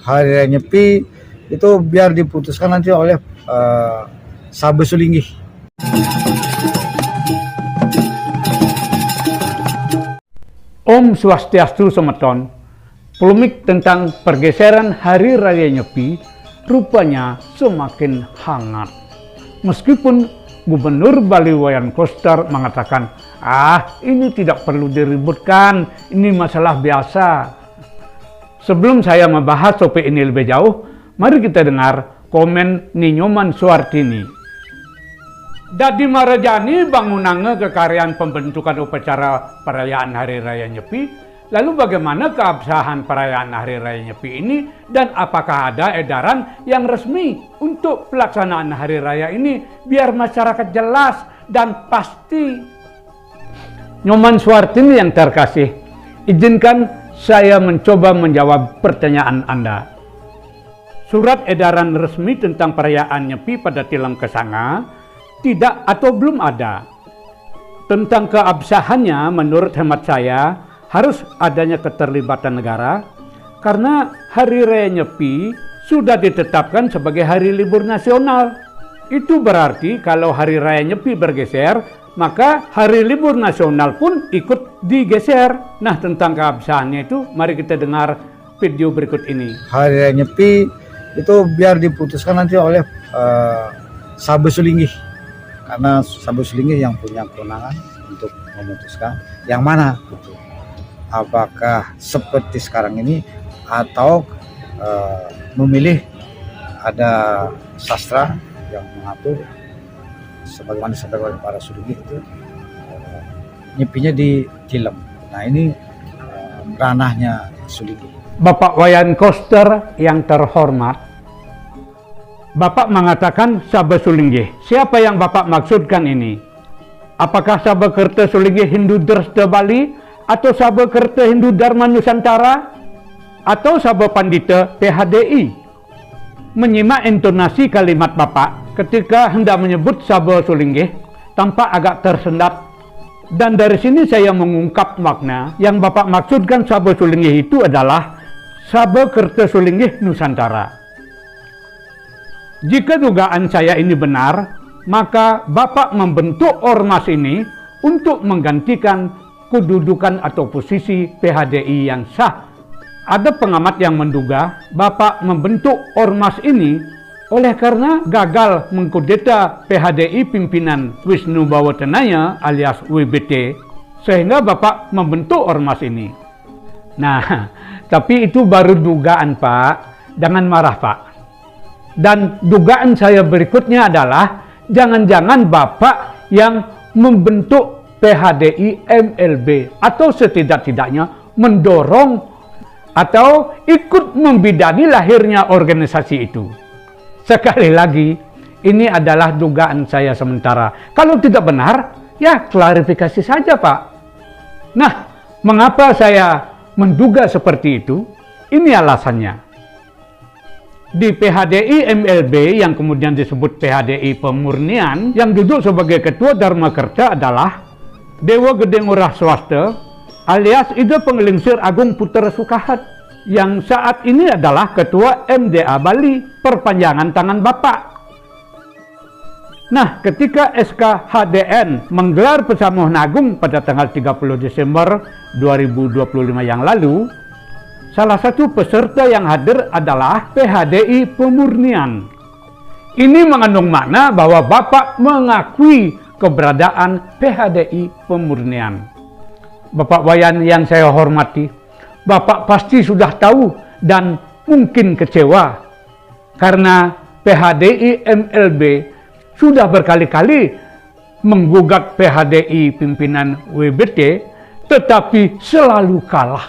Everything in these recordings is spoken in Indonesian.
Hari Raya Nyepi itu biar diputuskan nanti oleh Sabe Sulinggih. Om Swastiastu Semeton. Polemik tentang pergeseran Hari Raya Nyepi rupanya semakin hangat. Meskipun Gubernur Bali Wayan Koster mengatakan, ini tidak perlu diributkan, ini masalah biasa. Sebelum saya membahas topik ini lebih jauh, mari kita dengar komen Ninyoman Suartini. Dadi marajani bangunannya kekaryaan pembentukan upacara perayaan Hari Raya Nyepi. Lalu bagaimana keabsahan perayaan Hari Raya Nyepi ini dan apakah ada edaran yang resmi untuk pelaksanaan Hari Raya ini biar masyarakat jelas dan pasti. Nyoman Suartini yang terkasih, izinkan saya mencoba menjawab pertanyaan Anda. Surat edaran resmi tentang perayaan Nyepi pada Tilang Kesanga tidak atau belum ada. Tentang keabsahannya menurut hemat saya harus adanya keterlibatan negara karena Hari Raya Nyepi sudah ditetapkan sebagai hari libur nasional. Itu berarti kalau Hari Raya Nyepi bergeser, maka hari libur nasional pun ikut digeser. Nah, tentang keabsahannya itu mari kita dengar video berikut ini. Hari Raya Nyepi itu biar diputuskan nanti oleh Sabe Sulinggih. Karena Sabe Sulinggih yang punya kewenangan untuk memutuskan yang mana gitu. Apakah seperti sekarang ini atau memilih ada sastra yang mengatur sebagaimana disampaikan oleh para Sulinggih itu nyepinya di Tilem. Nah ini ranahnya Sulinggih. Bapak Wayan Koster yang terhormat, Bapak mengatakan Sabe Sulinggih. Siapa yang Bapak maksudkan ini? Apakah Sabe Kerta Sulinggih Hindu Dresta Bali? Atau Sabe Kerta Hindu Dharma Nusantara, atau Sabe Pandita PHDI? Menyimak intonasi kalimat Bapak ketika hendak menyebut Sabe Sulinggih tampak agak tersendat. Dan dari sini saya mengungkap makna yang Bapak maksudkan Sabe Sulinggih itu adalah Sabe Kerta Sulinggih Nusantara. Jika dugaan saya ini benar, maka Bapak membentuk ormas ini untuk menggantikan kedudukan atau posisi PHDI yang sah. Ada pengamat yang menduga Bapak membentuk ormas ini oleh karena gagal mengkudeta PHDI pimpinan Wisnu Bawatanaya alias WBT, sehingga Bapak membentuk ormas ini. Nah, tapi itu baru dugaan Pak, jangan marah Pak. Dan dugaan saya berikutnya adalah jangan-jangan Bapak yang membentuk PHDI MLB atau setidak-tidaknya mendorong atau ikut membidani lahirnya organisasi itu. Sekali lagi, ini adalah dugaan saya sementara. Kalau tidak benar, ya klarifikasi saja Pak. Nah, mengapa saya menduga seperti itu? Ini alasannya. Di PHDI MLB yang kemudian disebut PHDI Pemurnian, yang duduk sebagai ketua Dharma Kerta adalah Dewa Gede Ngurah Swasta alias Ida Pengelingsir Agung Putra Sukahat yang saat ini adalah Ketua MDA Bali, perpanjangan tangan Bapak. Nah, ketika SKHDN menggelar Pesamuhan Agung pada tanggal 30 Desember 2025 yang lalu, salah satu peserta yang hadir adalah PHDI Pemurnian. Ini mengandung makna bahwa Bapak mengakui keberadaan PHDI Pemurnian. Bapak Wayan yang saya hormati, Bapak pasti sudah tahu dan mungkin kecewa karena PHDI MLB sudah berkali-kali menggugat PHDI pimpinan WBT tetapi selalu kalah.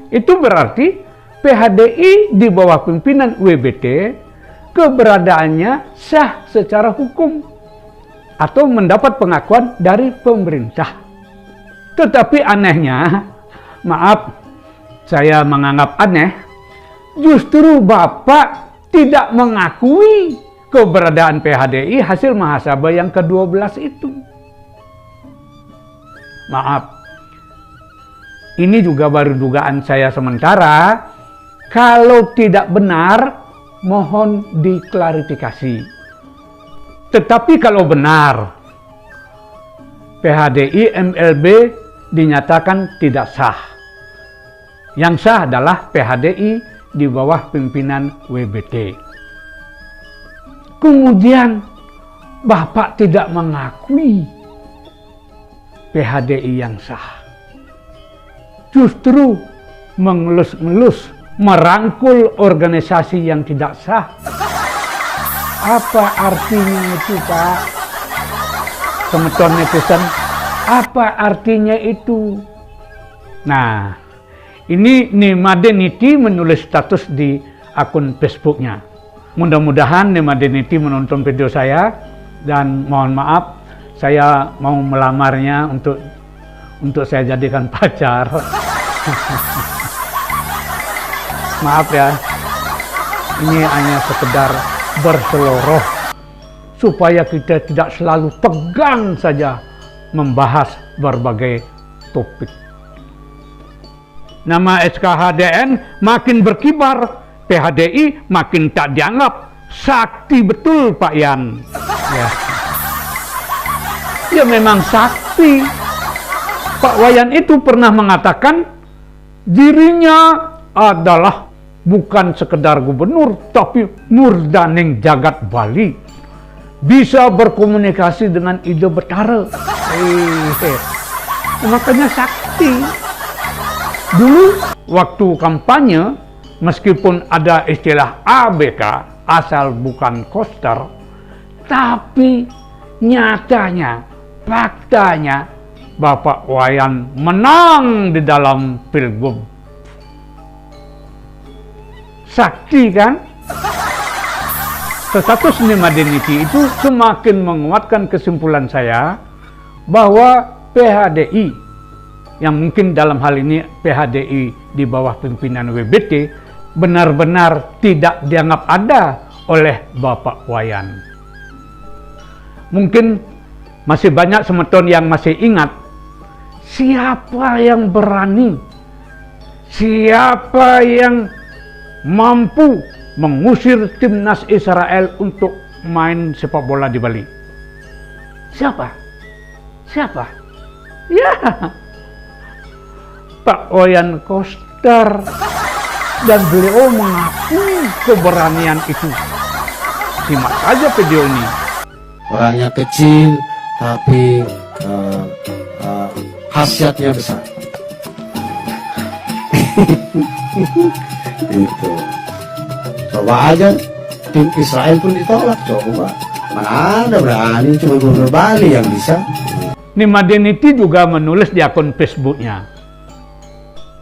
Itu berarti PHDI di bawah pimpinan WBT keberadaannya sah secara hukum atau mendapat pengakuan dari pemerintah. Tetapi anehnya, maaf saya menganggap aneh, justru Bapak tidak mengakui keberadaan PHDI hasil mahasiswa yang ke-12 itu. Maaf, ini juga baru dugaan saya sementara, Kalau tidak benar, mohon diklarifikasi. Tetapi kalau benar, PHDI MLB dinyatakan tidak sah. Yang sah adalah PHDI di bawah pimpinan WBT. Kemudian Bapak tidak mengakui PHDI yang sah. Justru mengelus-ngelus, merangkul organisasi yang tidak sah. Apa artinya itu, Pak? Teman-teman netizen, apa artinya itu? Nah, ini Nimadeniti menulis status di akun Facebooknya. Mudah-mudahan Nimadeniti menonton video saya, dan mohon maaf, saya mau melamarnya untuk saya jadikan pacar. Maaf ya, ini hanya sekedar berseloroh supaya kita tidak selalu tegang saja membahas berbagai topik. Nama SKHDN makin berkibar, PHDI makin tak dianggap sakti betul, Pak Yan. Ya memang sakti. Pak Wayan itu pernah mengatakan dirinya adalah bukan sekedar gubernur, tapi murdaning jagat Bali. Bisa berkomunikasi dengan Ide Betara. Makanya sakti. Dulu waktu kampanye, meskipun ada istilah ABK, asal bukan koster, tapi nyatanya, faktanya, Bapak Wayan menang di dalam Pilgub. Sakti kan? Status Nimadeniti itu semakin menguatkan kesimpulan saya bahwa PHDI, yang mungkin dalam hal ini PHDI di bawah pimpinan WBT, benar-benar tidak dianggap ada oleh Bapak Wayan. Mungkin masih banyak semeton yang masih ingat siapa yang berani, siapa yang mampu mengusir timnas Israel untuk main sepak bola di Bali. Siapa? Ya, Pak Wayan Koster. Dan beliau mengakui keberanian itu. Simak saja video ini. Orangnya kecil, tapi khasiatnya besar. Itu. Coba aja tim Israel pun ditolak, coba. Mana ada berani, cuma gubernur Bali yang bisa. Nimadeniti juga menulis di akun Facebooknya.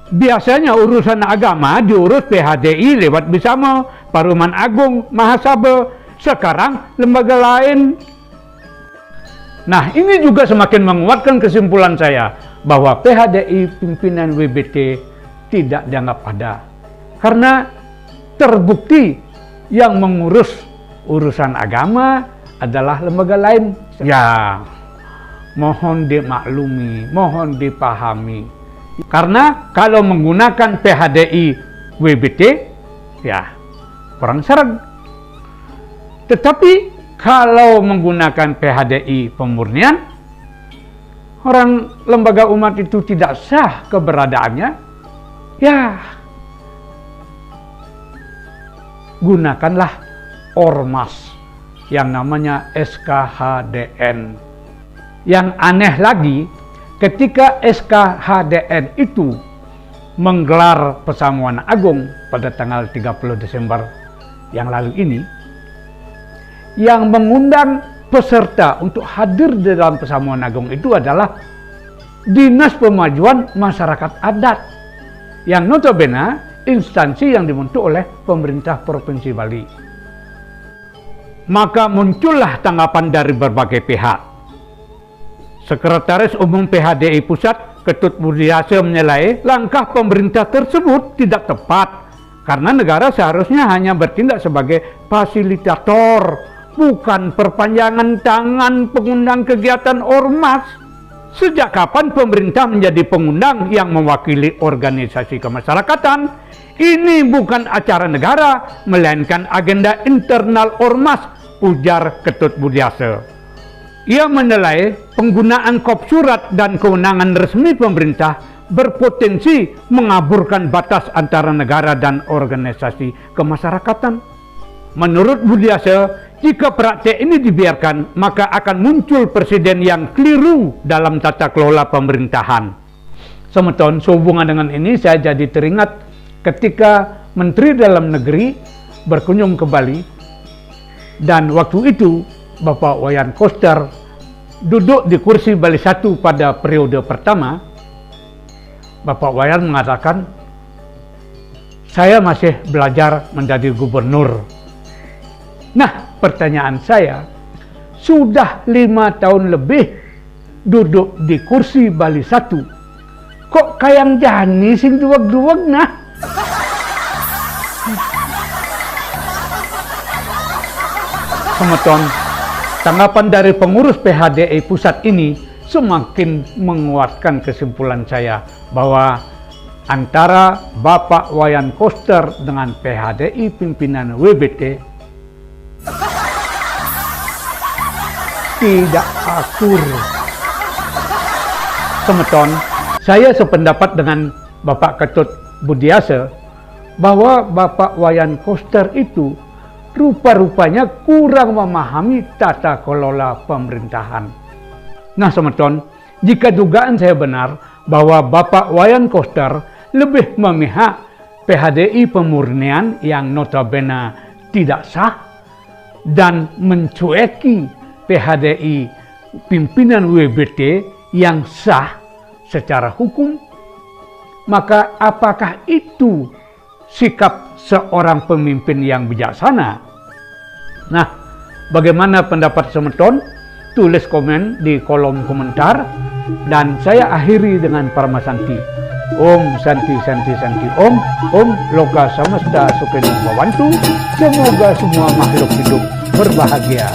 Biasanya urusan agama diurus PHDI lewat Bisama, Paruman Agung, Mahasaba. Sekarang lembaga lain. Nah, ini juga semakin menguatkan kesimpulan saya bahwa PHDI pimpinan WBT tidak dianggap ada. Karena terbukti yang mengurus urusan agama adalah lembaga lain. Ya, mohon dimaklumi, mohon dipahami. Karena kalau menggunakan PHDI WBT, ya kurang serag. Tetapi kalau menggunakan PHDI pemurnian, orang lembaga umat itu tidak sah keberadaannya, ya gunakanlah ormas yang namanya SKHDN. Yang aneh lagi, ketika SKHDN itu menggelar Pesamuan Agung pada tanggal 30 Desember yang lalu ini, yang mengundang peserta untuk hadir di dalam Pesamuan Agung itu adalah Dinas Pemajuan Masyarakat Adat, yang notabene instansi yang dibentuk oleh pemerintah Provinsi Bali. Maka muncullah tanggapan dari berbagai pihak. Sekretaris Umum PHDI Pusat, Ketut Budiase, menilai langkah pemerintah tersebut tidak tepat karena negara seharusnya hanya bertindak sebagai fasilitator, bukan perpanjangan tangan pengundang kegiatan ormas. sejak kapan pemerintah menjadi pengundang yang mewakili organisasi kemasyarakatan? Ini bukan acara negara, melainkan agenda internal ormas, ujar Ketut Budiase. Ia menilai penggunaan kop surat dan kewenangan resmi pemerintah berpotensi mengaburkan batas antara negara dan organisasi kemasyarakatan. Menurut Budiase, jika praktek ini dibiarkan, maka akan muncul presiden yang keliru dalam tata kelola pemerintahan. Semeton, sehubungan dengan ini saya jadi teringat ketika Menteri Dalam Negeri berkunjung ke Bali, dan waktu itu Bapak Wayan Koster duduk di kursi Bali 1 pada periode pertama. Bapak Wayan mengatakan, saya masih belajar menjadi gubernur. Nah, pertanyaan saya, sudah 5 tahun lebih duduk di kursi Bali 1, kok kayang jani sing duwag-duwag nah? Semeton, tanggapan dari pengurus PHDI pusat ini semakin menguatkan kesimpulan saya bahwa antara Bapak Wayan Koster dengan PHDI pimpinan WBT tidak akur. Semeton, saya sependapat dengan Bapak Ketut Budiase bahwa Bapak Wayan Koster itu rupa-rupanya kurang memahami tata kelola pemerintahan. Nah, semeton, jika dugaan saya benar bahwa Bapak Wayan Koster lebih memihak PHDI pemurnian yang notabene tidak sah dan mencueki PHDI pimpinan WBT yang sah secara hukum, maka apakah itu sikap seorang pemimpin yang bijaksana? Nah, bagaimana pendapat semeton? Tulis komen di kolom komentar, dan saya akhiri dengan Parmasanti. Om Santi Santi Santi Om, Om Loka Samasta Sukhino Bhavantu. Semoga semua makhluk hidup berbahagia.